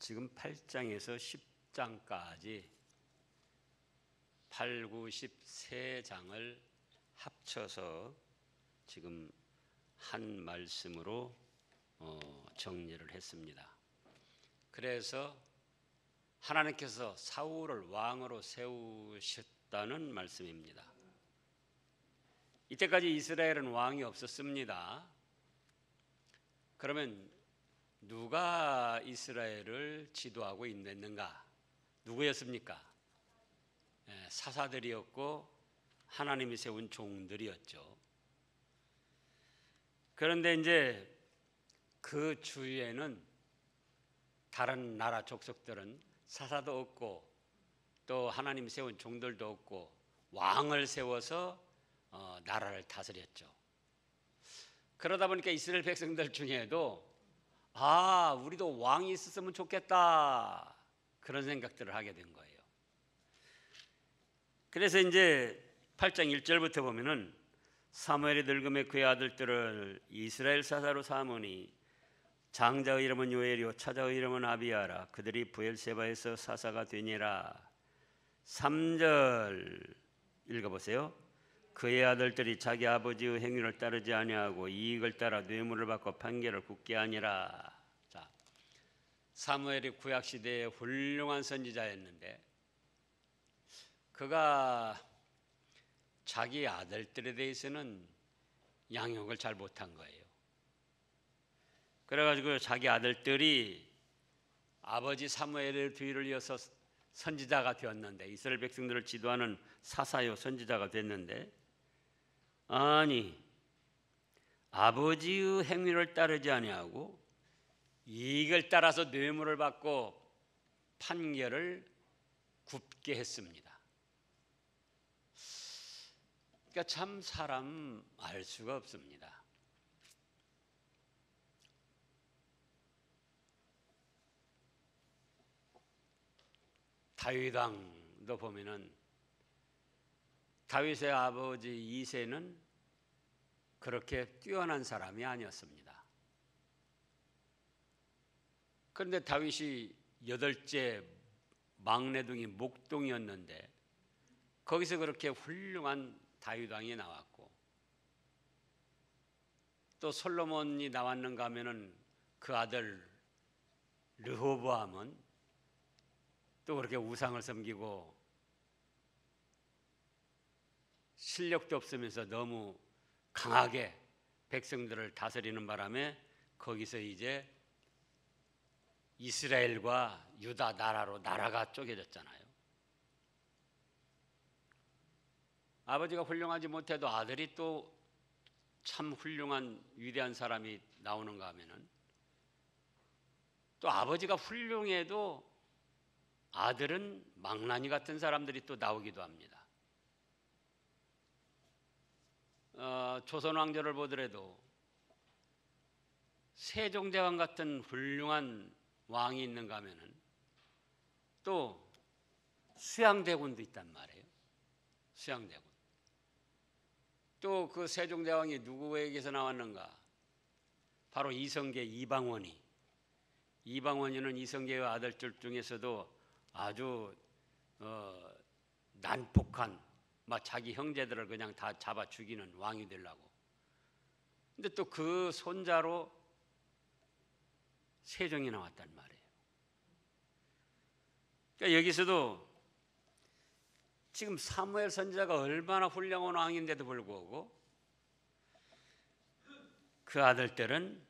지금 8장에서 10장까지 8, 9, 13장을 합쳐서 지금 한 말씀으로 정리를 했습니다. 그래서 하나님께서 사울을 왕으로 세우셨다는 말씀입니다. 이때까지 이스라엘은 왕이 없었습니다. 그러면 누가 이스라엘을 지도하고 있는가? 누구였습니까? 사사들이었고 하나님이 세운 종들이었죠. 그런데 이제 그 주위에는 다른 나라 족속들은 사사도 없고 또 하나님이 세운 종들도 없고 왕을 세워서 나라를 다스렸죠. 그러다 보니까 이스라엘 백성들 중에도 우리도 왕이 있었으면 좋겠다 그런 생각들을 하게 된 거예요. 그래서 이제 8장 1절부터 보면은 사무엘이 늙음에 그의 아들들을 이스라엘 사사로 삼으니 장자의 이름은 요엘이요 차자의 이름은 아비야라. 그들이 브엘세바에서 사사가 되니라. 3절 읽어보세요. 그의 아들들이 자기 아버지의 행위를 따르지 아니하고 이익을 따라 뇌물을 받고 판결을 굳게 하니라. 자, 사무엘이 구약 시대의 훌륭한 선지자였는데 그가 자기 아들들에 대해서는 양육을 잘 못한 거예요. 그래가지고 자기 아들들이 아버지 사무엘의 뒤를 이어서 선지자가 되었는데 이스라엘 백성들을 지도하는 사사요 선지자가 됐는데 아니 아버지의 행위를 따르지 아니하고 이익을 따라서 뇌물을 받고 판결을 굽게 했습니다. 그러니까 참 사람 알 수가 없습니다. 다윗 왕도 보면은 다윗의 아버지 이새는 그렇게 뛰어난 사람이 아니었습니다. 그런데 다윗이 8째 막내둥이 목동이었는데 거기서 그렇게 훌륭한 다윗 왕이 나왔고 또 솔로몬이 나왔는가 하면은 그 아들 르호보암은 또 그렇게 우상을 섬기고 실력도 없으면서 너무 강하게 백성들을 다스리는 바람에 거기서 이제 이스라엘과 유다 나라가 쪼개졌잖아요. 아버지가 훌륭하지 못해도 아들이 또 참 훌륭한 위대한 사람이 나오는가 하면은 또 아버지가 훌륭해도 아들은 망나니 같은 사람들이 또 나오기도 합니다. 조선 왕조를 보더라도 세종대왕 같은 훌륭한 왕이 있는가 하면은 또 수양대군도 있단 말이에요. 수양대군. 또 그 세종대왕이 누구에게서 나왔는가? 바로 이성계 이방원이는 이성계의 아들들 중에서도 아주 난폭한 자기 형제들을 그냥 다 잡아 죽이는 왕이 되려고. 근데 또 그 손자로 세종이 나왔단 말이에요. 그러니까 여기서도 지금 사무엘 선지자가 얼마나 훌륭한 왕인데도 불구하고 그 아들들은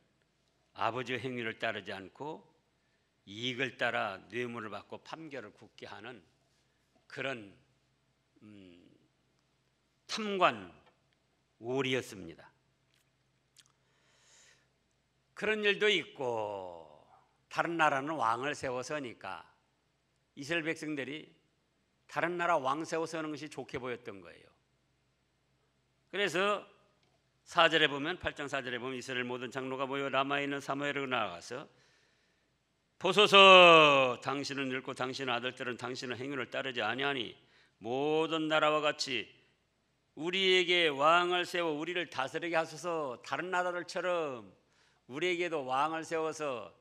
아버지의 행위를 따르지 않고 이익을 따라 뇌물을 받고 판결을 굳게 하는 그런 탐관 오리였습니다. 그런 일도 있고 다른 나라는 왕을 세워서니까 이스라엘 백성들이 다른 나라 왕 세워서 하는 것이 좋게 보였던 거예요. 그래서 4절에 보면 8장 4절에 보면 이스라엘 모든 장로가 모여 라마에 있는 사무엘에게 나아가서 보소서 당신은 늙고 당신의 아들들은 당신의 행위를 따르지 아니하니 모든 나라와 같이 우리에게 왕을 세워 우리를 다스리게 하소서. 다른 나라들처럼 우리에게도 왕을 세워서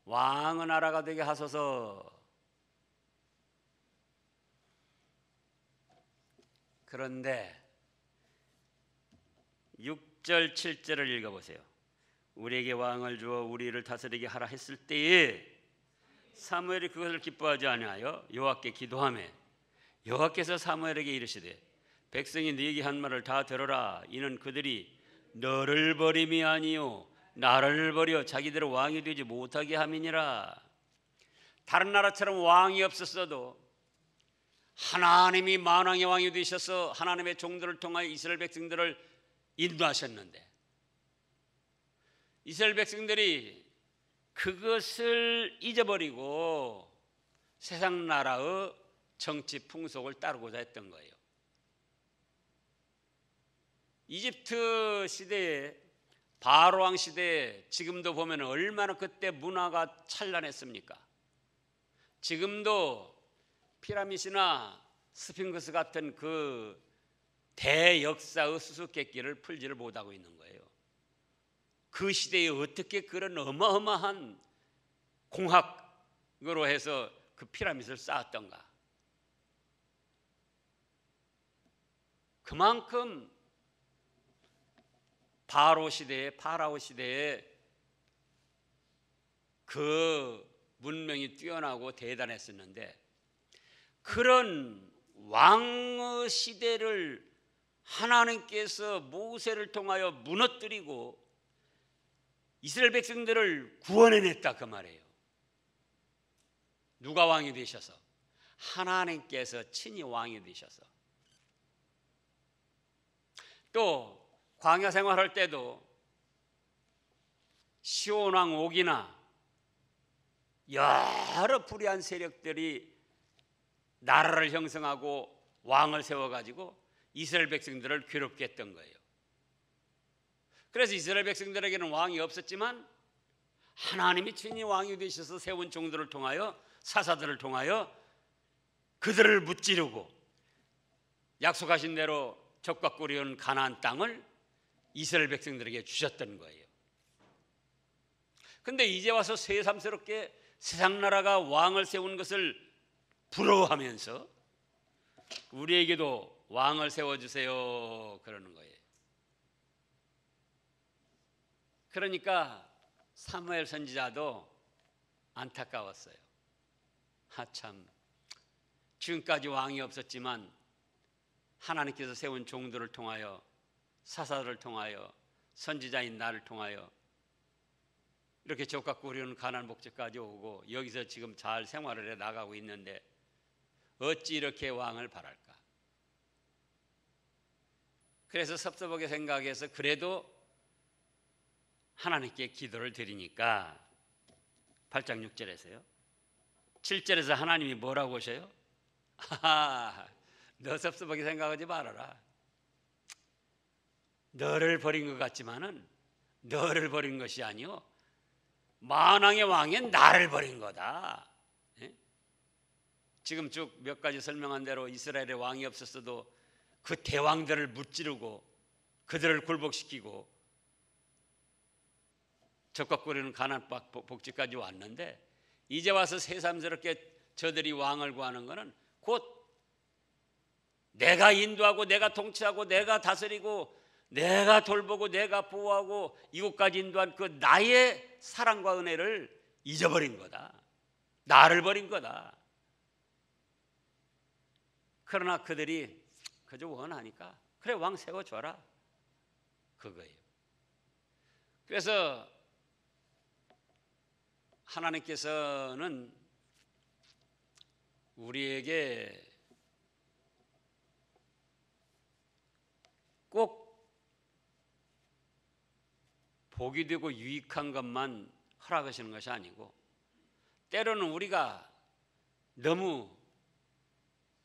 왕의 나라가 되게 하소서. 그런데 6절 7절을 읽어보세요. 우리에게 왕을 주어 우리를 다스리게 하라 했을 때에 사무엘이 그것을 기뻐하지 아니하여 여호와께 기도하며 여호와께서 사무엘에게 이르시되 백성이 네게 한 말을 다 들어라. 이는 그들이 너를 버림이 아니요 나를 버려 자기들의 왕이 되지 못하게 함이니라. 다른 나라처럼 왕이 없었어도 하나님이 만왕의 왕이 되셔서 하나님의 종들을 통하여 이스라엘 백성들을 인도하셨는데 이스라엘 백성들이 그것을 잊어버리고 세상 나라의 정치 풍속을 따르고자 했던 거예요. 이집트 시대에 바로 왕 시대에 지금도 보면 얼마나 그때 문화가 찬란했습니까? 지금도 피라미드나 스핑크스 같은 그 대역사의 수수께끼를 풀지를 못하고 있는 거예요. 그 시대에 어떻게 그런 어마어마한 공학으로 해서 그 피라미드를 쌓았던가. 그만큼 파라오 시대에 그 문명이 뛰어나고 대단했었는데 그런 왕의 시대를 하나님께서 모세를 통하여 무너뜨리고 이스라엘 백성들을 구원해냈다 그 말이에요. 누가 왕이 되셔서? 하나님께서 친히 왕이 되셔서. 또 광야 생활할 때도 시온 왕 옥이나 여러 불의한 세력들이 나라를 형성하고 왕을 세워가지고 이스라엘 백성들을 괴롭게 했던 거예요. 그래서 이스라엘 백성들에게는 왕이 없었지만 하나님이 친히 왕이 되셔서 세운 종들을 통하여 사사들을 통하여 그들을 무찌르고 약속하신 대로 적과 꿀이 온 가나안 땅을 이스라엘 백성들에게 주셨던 거예요. 그런데 이제 와서 새삼스럽게 세상 나라가 왕을 세운 것을 부러워하면서 우리에게도 왕을 세워주세요 그러는 거예요. 그러니까 사무엘 선지자도 안타까웠어요. 참 지금까지 왕이 없었지만 하나님께서 세운 종들을 통하여 사사들을 통하여 선지자인 나를 통하여 이렇게 적과 꿀이 오는 가나안 복지까지 오고 여기서 지금 잘 생활을 해 나가고 있는데 어찌 이렇게 왕을 바랄까? 그래서 섭섭하게 생각해서 그래도 하나님께 기도를 드리니까 8장 6절에서요. 7절에서 하나님이 뭐라고 하셔요? 너 섭섭하게 생각하지 말아라. 너를 버린 것 같지만은 너를 버린 것이 아니요 만왕의 왕인 나를 버린 거다. 예? 지금 쭉 몇 가지 설명한 대로 이스라엘의 왕이 없었어도 그 대왕들을 무찌르고 그들을 굴복시키고 적과 꿀이는 가나안 복지까지 왔는데 이제 와서 새삼스럽게 저들이 왕을 구하는 것은 곧 내가 인도하고 내가 통치하고 내가 다스리고 내가 돌보고 내가 보호하고 이곳까지 인도한 그 나의 사랑과 은혜를 잊어버린 거다. 나를 버린 거다. 그러나 그들이 그저 원하니까 그래 왕 세워줘라 그거예요. 그래서 하나님께서는 우리에게 꼭 복이 되고 유익한 것만 허락하시는 것이 아니고 때로는 우리가 너무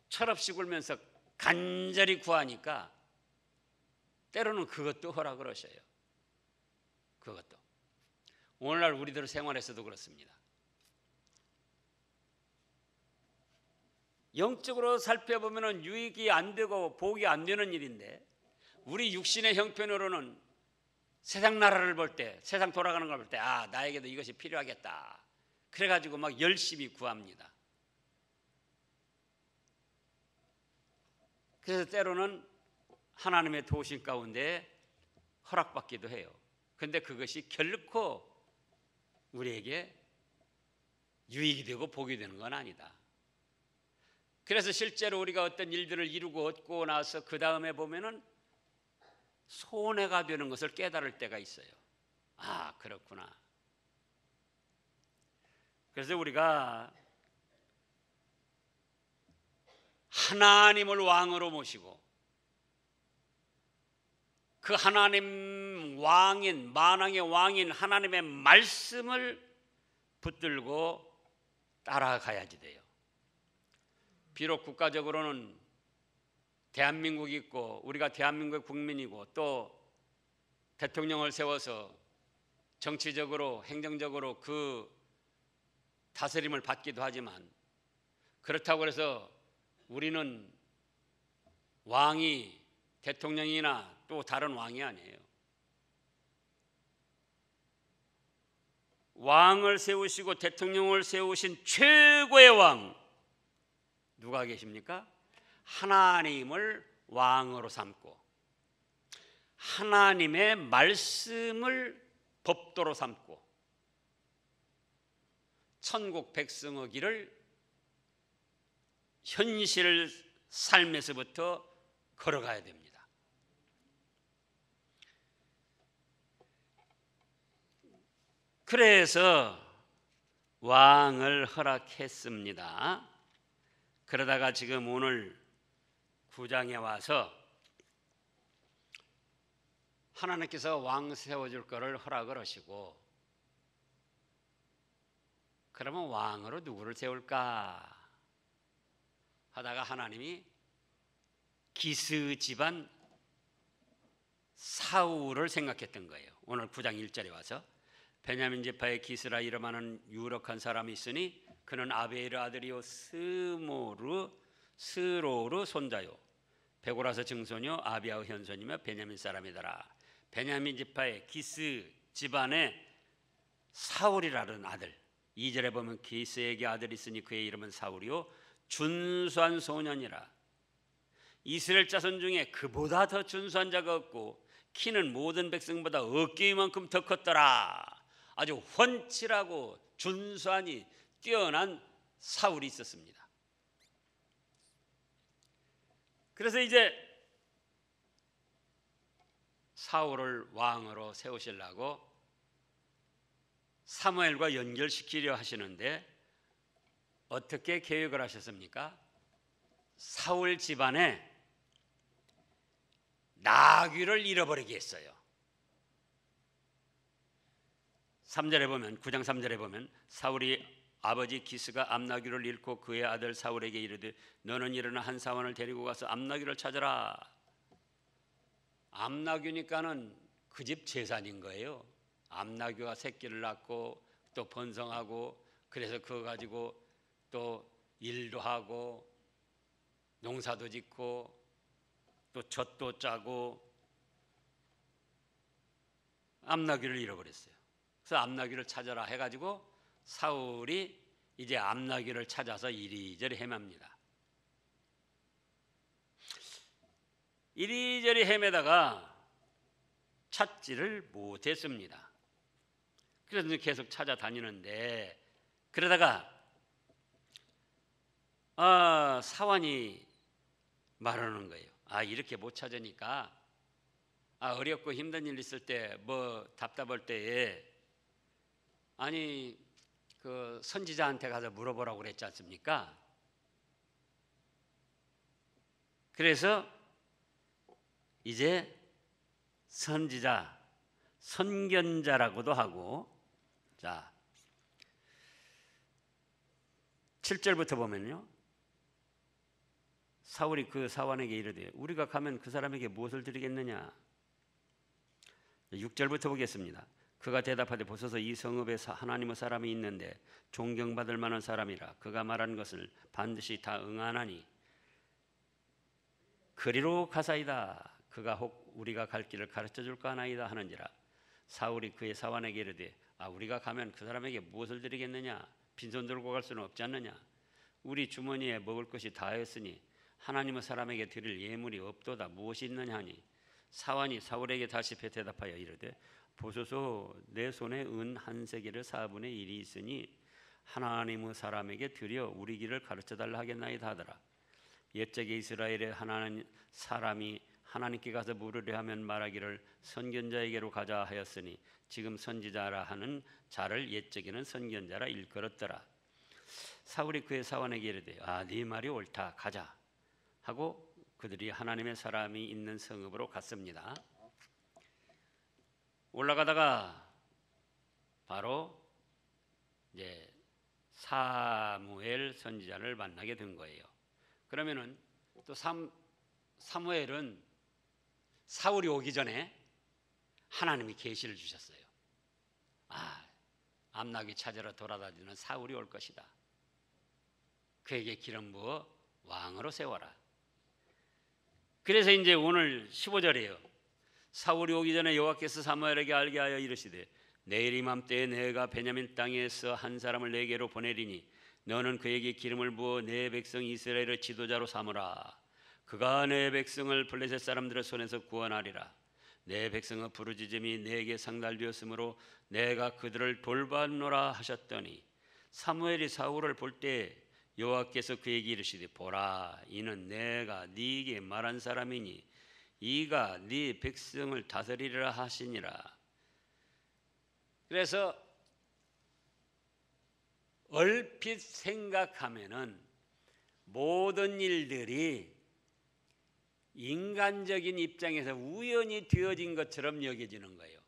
철없이 굴면서 간절히 구하니까 때로는 그것도 허락을 하셔요. 그것도 오늘날 우리들 생활에서도 그렇습니다. 영적으로 살펴보면 유익이 안 되고 복이 안 되는 일인데 우리 육신의 형편으로는 세상 나라를 볼 때, 세상 돌아가는 걸 볼 때, 나에게도 이것이 필요하겠다. 그래가지고 막 열심히 구합니다. 그래서 때로는 하나님의 도우심 가운데 허락받기도 해요. 그런데 그것이 결코 우리에게 유익이 되고 복이 되는 건 아니다. 그래서 실제로 우리가 어떤 일들을 이루고 얻고 나서 그 다음에 보면은 손해가 되는 것을 깨달을 때가 있어요. 아, 그렇구나. 그래서 우리가 하나님을 왕으로 모시고 그 하나님 왕인, 만왕의 왕인 하나님의 말씀을 붙들고 따라가야지 돼요. 비록 국가적으로는 대한민국이 있고 우리가 대한민국의 국민이고 또 대통령을 세워서 정치적으로 행정적으로 그 다스림을 받기도 하지만 그렇다고 해서 우리는 왕이 대통령이나 또 다른 왕이 아니에요. 왕을 세우시고 대통령을 세우신 최고의 왕 누가 계십니까? 하나님을 왕으로 삼고 하나님의 말씀을 법도로 삼고 천국 백성의 길을 현실 삶에서부터 걸어가야 됩니다. 그래서 왕을 허락했습니다. 그러다가 지금 오늘 9장에 와서 하나님께서 왕 세워줄 거를 허락을 하시고 그러면 왕으로 누구를 세울까 하다가 하나님이 기스 집안 사울을 생각했던 거예요. 오늘 9장 1절에 와서 베냐민 지파의 기스라 이름하는 유력한 사람이 있으니 그는 아베일의 아들이요 스로르 손자요 베고라서 증손이요 아비아의 현손이며 베냐민 사람이더라. 베냐민 지파의 기스 집안의 사울이라는 아들 2절에 보면 기스에게 아들이 있으니 그의 이름은 사울이요 준수한 소년이라. 이스라엘 자손 중에 그보다 더 준수한 자가 없고 키는 모든 백성보다 어깨만큼 더 컸더라. 아주 훤칠하고 준수하니 뛰어난 사울이 있었습니다. 그래서 이제 사울을 왕으로 세우시려고 사무엘과 연결시키려 하시는데 어떻게 계획을 하셨습니까? 사울 집안에 나귀를 잃어버리게 했어요. 3절에 보면 9장 3절에 보면 사울이 아버지 기스가 암나귀를 잃고 그의 아들 사울에게 이르되 너는 일어나 한 사원을 데리고 가서 암나귀를 찾아라. 암나귀니까는 그 집 재산인 거예요. 암나귀가 새끼를 낳고 또 번성하고 그래서 그거 가지고 또 일도 하고 농사도 짓고 또 젖도 짜고 암나귀를 잃어버렸어요. 그래서 암나귀를 찾아라 해가지고 사울이 이제 암나귀를 찾아서 이리저리 헤맵니다. 이리저리 헤매다가 찾지를 못했습니다. 그래서 계속 찾아다니는데 그러다가 사환이 말하는 거예요. 이렇게 못 찾으니까 어렵고 힘든 일 있을 때 뭐 답답할 때에 아니 그 선지자한테 가서 물어보라고 그랬지 않습니까? 그래서 이제 선지자, 선견자라고도 하고 자 7절부터 보면요. 사울이 그 사환에게 이르되 우리가 가면 그 사람에게 무엇을 드리겠느냐. 6절부터 보겠습니다. 그가 대답하되 보소서 이 성읍에 하나님의 사람이 있는데 존경받을 만한 사람이라 그가 말한 것을 반드시 다 응하나니 그리로 가사이다. 그가 혹 우리가 갈 길을 가르쳐 줄까 하나이다 하는지라. 사울이 그의 사환에게 이르되 우리가 가면 그 사람에게 무엇을 드리겠느냐. 빈손 들고 갈 수는 없지 않느냐. 우리 주머니에 먹을 것이 다하였으니 하나님의 사람에게 드릴 예물이 없도다. 무엇이 있느냐 하니 사환이 사울에게 다시 대답하여 이르되 보소서 내 손에 은 한 세겔의 4분의 1이 있으니 하나님의 사람에게 드려 우리 길을 가르쳐달라 하겠나이다 하더라. 옛적에 이스라엘의 하나님 사람이 하나님께 가서 물으려 하면 말하기를 선견자에게로 가자 하였으니 지금 선지자라 하는 자를 옛적에는 선견자라 일컬었더라. 사울이 그의 사환에게 이르되 네 말이 옳다. 가자 하고 그들이 하나님의 사람이 있는 성읍으로 갔습니다. 올라가다가 바로 이제 사무엘 선지자를 만나게 된 거예요. 그러면은 또 사무엘은 사울이 오기 전에 하나님이 계시를 주셨어요. 암나귀 찾으러 돌아다니는 사울이 올 것이다. 그에게 기름 부어 왕으로 세워라. 그래서 이제 오늘 15절이에요. 사울이 오기 전에 여호와께서 사무엘에게 알게 하여 이르시되 내일 이맘때에 내가 베냐민 땅에서 한 사람을 내게로 보내리니 너는 그에게 기름을 부어 내 백성 이스라엘의 지도자로 삼으라. 그가 내 백성을 블레셋 사람들의 손에서 구원하리라. 내 백성의 부르짖음이 내게 상달되었으므로 내가 그들을 돌봤노라 하셨더니 사무엘이 사울을 볼 때 여호와께서 그에게 이르시되 보라 이는 내가 네게 말한 사람이니 이가 네 백성을 다스리리라 하시니라. 그래서 얼핏 생각하면은 모든 일들이 인간적인 입장에서 우연히 되어진 것처럼 여겨지는 거예요.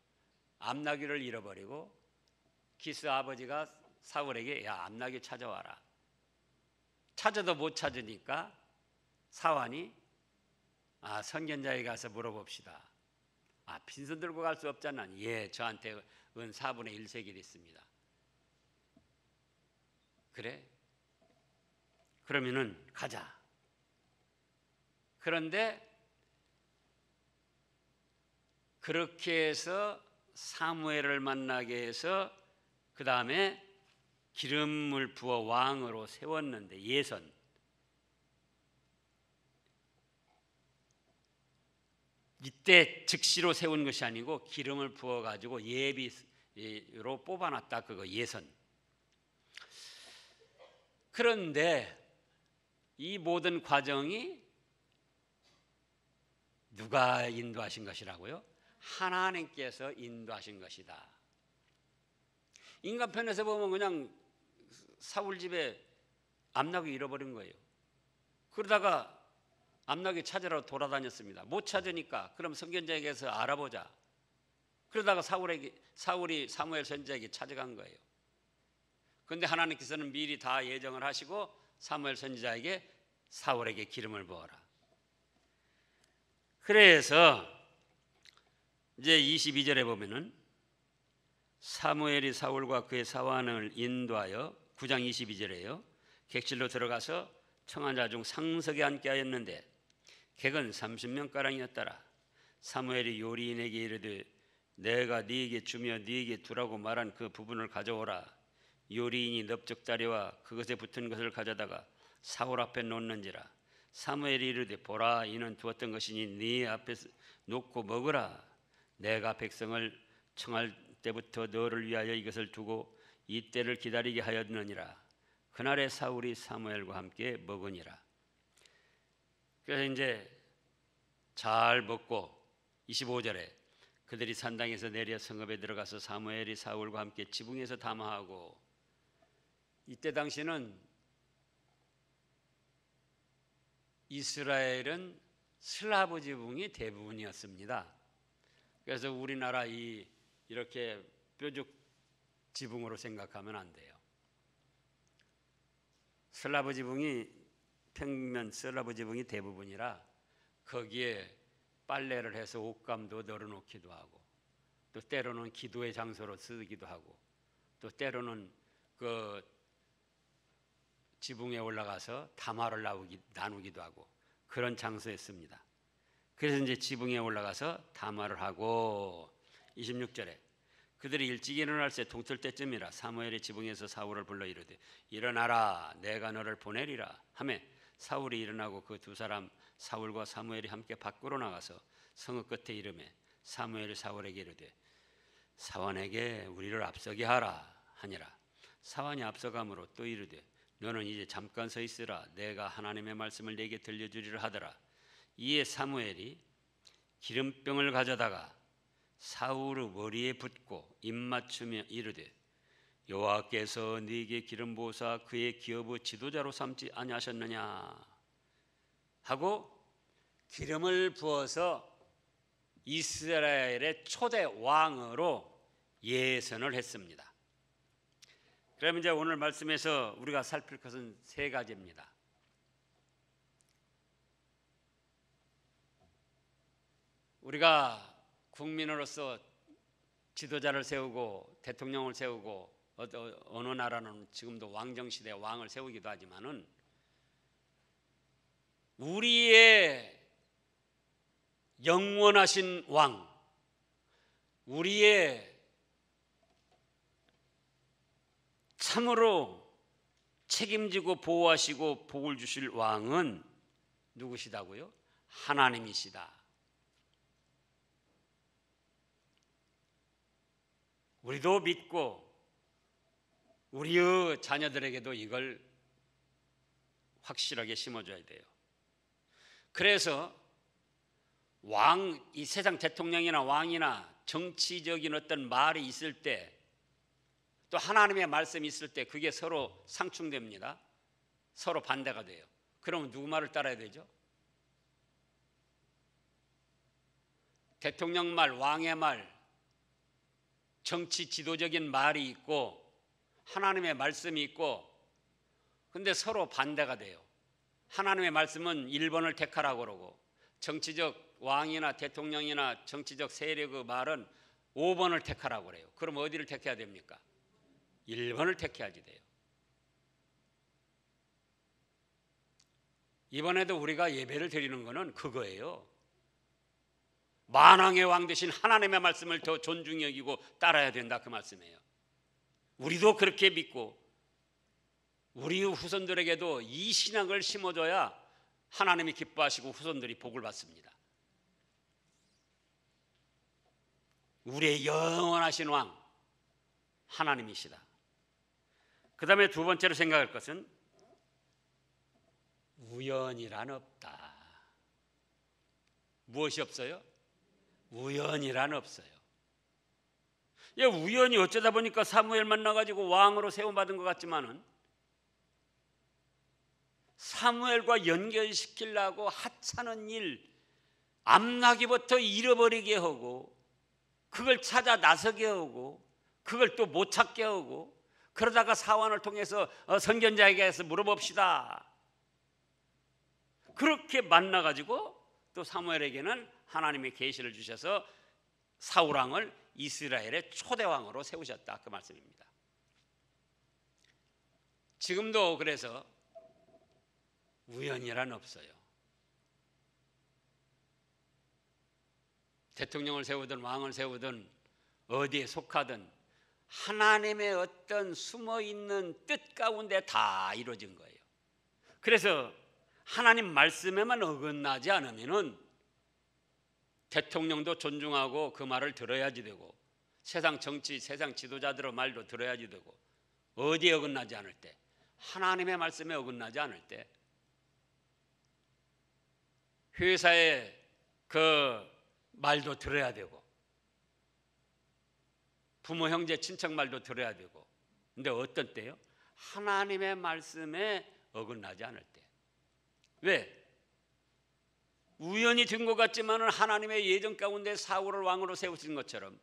암나귀를 잃어버리고 기스 아버지가 사울에게 야 암나귀 찾아와라. 찾아도 못 찾으니까 사환이 선견자에게 가서 물어봅시다. 빈손 들고 갈 수 없잖아. 예, 저한테 은 4분의 1세겔이 있습니다. 그래? 그러면은 가자. 그런데 그렇게 해서 사무엘을 만나게 해서 그 다음에 기름을 부어 왕으로 세웠는데 예선. 이때 즉시로 세운 것이 아니고 기름을 부어 가지고 예비로 뽑아놨다. 그거 예선. 그런데 이 모든 과정이 누가 인도하신 것이라고요? 하나님께서 인도하신 것이다. 인간 편에서 보면 그냥 사울 집에 암나귀 잃어버린 거예요. 그러다가 암나귀 찾으러 돌아다녔습니다. 못 찾으니까 그럼 선견자에게서 알아보자. 그러다가 사울이 사무엘 선지자에게 찾아간 거예요. 그런데 하나님께서는 미리 다 예정을 하시고 사무엘 선지자에게 사울에게 기름을 부어라. 그래서 이제 22절에 보면은 사무엘이 사울과 그의 사환을 인도하여 9장 22절에요. 객실로 들어가서 청한 자 중 상석에 앉게 하였는데 객은 30명가량이었더라. 사무엘이 요리인에게 이르되 내가 네게 주며 네게 두라고 말한 그 부분을 가져오라. 요리인이 넓적다리와 그것에 붙은 것을 가져다가 사울 앞에 놓는지라. 사무엘이 이르되 보라 이는 두었던 것이니 네 앞에 놓고 먹으라. 내가 백성을 청할 때부터 너를 위하여 이것을 두고 이 때를 기다리게 하였느니라. 그날에 사울이 사무엘과 함께 먹으니라. 그래서 이제 잘 먹고 25절에 그들이 산당에서 내려 성읍에 들어가서 사무엘이 사울과 함께 지붕에서 담화하고, 이때 당시는 이스라엘은 슬라브 지붕이 대부분이었습니다. 그래서 우리나라 이렇게 뾰족 지붕으로 생각하면 안 돼요. 슬라브 지붕이 평면 슬라브 지붕이 대부분이라 거기에 빨래를 해서 옷감도 널어놓기도 하고, 또 때로는 기도의 장소로 쓰기도 하고, 또 때로는 그 지붕에 올라가서 담화를 나누기도 하고 그런 장소였습니다. 그래서 이제 지붕에 올라가서 담화를 하고 26절에 그들이 일찍 일어날 새 동틀 때쯤이라 사무엘이 지붕에서 사울을 불러 이르되 일어나라 내가 너를 보내리라 하매 사울이 일어나고 그 두 사람 사울과 사무엘이 함께 밖으로 나가서 성읍 끝에 이르매 사무엘이 사울에게 이르되 사원에게 우리를 앞서게 하라 하니라. 사원이 앞서가므로 또 이르되 너는 이제 잠깐 서 있으라 내가 하나님의 말씀을 네게 들려주리라 하더라. 이에 사무엘이 기름병을 가져다가 사울의 머리에 붓고 입맞추며 이르되 여호와께서 네게 기름 부으사 그의 기업의 지도자로 삼지 아니하셨느냐 하고 기름을 부어서 이스라엘의 초대 왕으로 예선을 했습니다. 그럼 이제 오늘 말씀에서 우리가 살필 것은 세 가지입니다. 우리가 국민으로서 지도자를 세우고 대통령을 세우고 어느 나라는 지금도 왕정시대 왕을 세우기도 하지만은 우리의 영원하신 왕, 우리의 참으로 책임지고 보호하시고 복을 주실 왕은 누구시다고요? 하나님이시다. 우리도 믿고 우리의 자녀들에게도 이걸 확실하게 심어줘야 돼요. 그래서 왕, 이 세상 대통령이나 왕이나 정치적인 어떤 말이 있을 때 또 하나님의 말씀이 있을 때 그게 서로 상충됩니다. 서로 반대가 돼요. 그러면 누구 말을 따라야 되죠? 대통령 말, 왕의 말, 정치 지도적인 말이 있고 하나님의 말씀이 있고 근데 서로 반대가 돼요. 하나님의 말씀은 1번을 택하라고 그러고 정치적 왕이나 대통령이나 정치적 세력의 말은 5번을 택하라고 그래요. 그럼 어디를 택해야 됩니까? 1번을 택해야지 돼요. 이번에도 우리가 예배를 드리는 것은 그거예요. 만왕의 왕 대신 하나님의 말씀을 더 존중히 여기고 따라야 된다 그 말씀이에요. 우리도 그렇게 믿고 우리 후손들에게도 이 신앙을 심어줘야 하나님이 기뻐하시고 후손들이 복을 받습니다. 우리의 영원하신 왕 하나님이시다. 그 다음에 두 번째로 생각할 것은 우연이란 없다. 무엇이 없어요? 우연이란 없어요. 우연히 어쩌다 보니까 사무엘 만나가지고 왕으로 세움받은 것 같지만은 사무엘과 연결시키려고 하찮은 일, 암나기부터 잃어버리게 하고 그걸 찾아 나서게 하고 그걸 또 못 찾게 하고 그러다가 사원을 통해서 선견자에게서 물어봅시다. 그렇게 만나가지고 또 사무엘에게는 하나님의 계시를 주셔서 사울왕을 이스라엘의 초대왕으로 세우셨다 그 말씀입니다. 지금도 그래서 우연이란 없어요. 대통령을 세우든 왕을 세우든 어디에 속하든 하나님의 어떤 숨어있는 뜻 가운데 다 이루어진 거예요. 그래서 하나님 말씀에만 어긋나지 않으면은 대통령도 존중하고 그 말을 들어야지 되고 세상 정치, 세상 지도자들의 말도 들어야지 되고 어디에 어긋나지 않을 때 하나님의 말씀에 어긋나지 않을 때 회사의 그 말도 들어야 되고 부모, 형제, 친척 말도 들어야 되고 근데 어떤 때요? 하나님의 말씀에 어긋나지 않을 때. 왜? 우연히 된 것 같지만은 하나님의 예정 가운데 사울을 왕으로 세우신 것처럼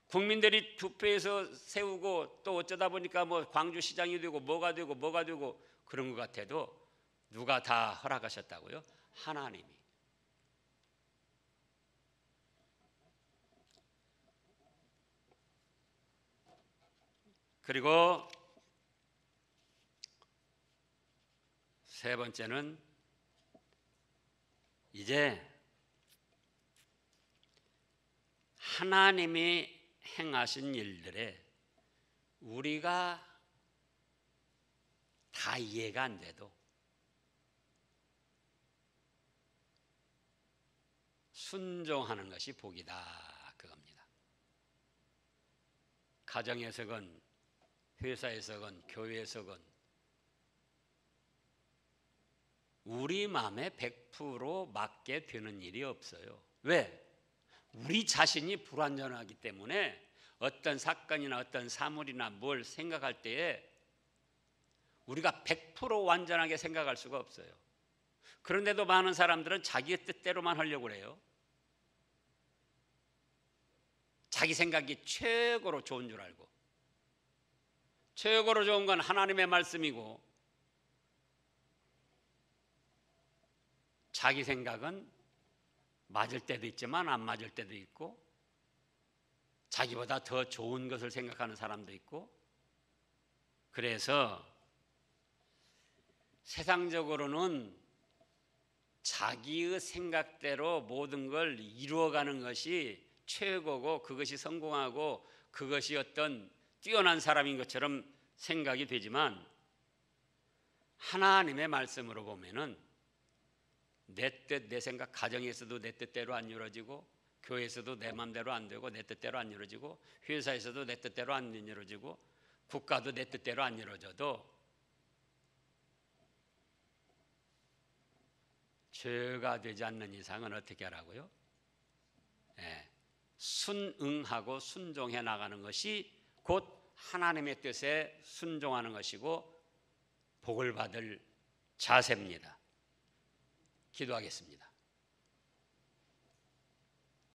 국민들이 투표해서 세우고 또 어쩌다 보니까 뭐 광주시장이 되고 뭐가 되고 그런 것 같아도 누가 다 허락하셨다고요? 하나님이. 그리고 세 번째는 이제 하나님이 행하신 일들에 우리가 다 이해가 안 돼도 순종하는 것이 복이다, 그겁니다. 가정에서건 회사에서건 교회에서건 우리 마음에 100% 맞게 되는 일이 없어요. 왜? 우리 자신이 불완전하기 때문에 어떤 사건이나 어떤 사물이나 뭘 생각할 때에 우리가 100% 완전하게 생각할 수가 없어요. 그런데도 많은 사람들은 자기의 뜻대로만 하려고 해요. 자기 생각이 최고로 좋은 줄 알고, 최고로 좋은 건 하나님의 말씀이고 자기 생각은 맞을 때도 있지만 안 맞을 때도 있고 자기보다 더 좋은 것을 생각하는 사람도 있고, 그래서 세상적으로는 자기의 생각대로 모든 걸 이루어가는 것이 최고고 그것이 성공하고 그것이 어떤 뛰어난 사람인 것처럼 생각이 되지만 하나님의 말씀으로 보면은 내 뜻, 내 생각, 가정에서도 내 뜻대로 안 이루어지고 교회에서도 내 마음대로 안 되고 내 뜻대로 안 이루어지고 회사에서도 내 뜻대로 안 이루어지고 국가도 내 뜻대로 안 이루어져도 죄가 되지 않는 이상은 어떻게 하라고요? 순응하고 순종해 나가는 것이 곧 하나님의 뜻에 순종하는 것이고 복을 받을 자세입니다. 기도하겠습니다.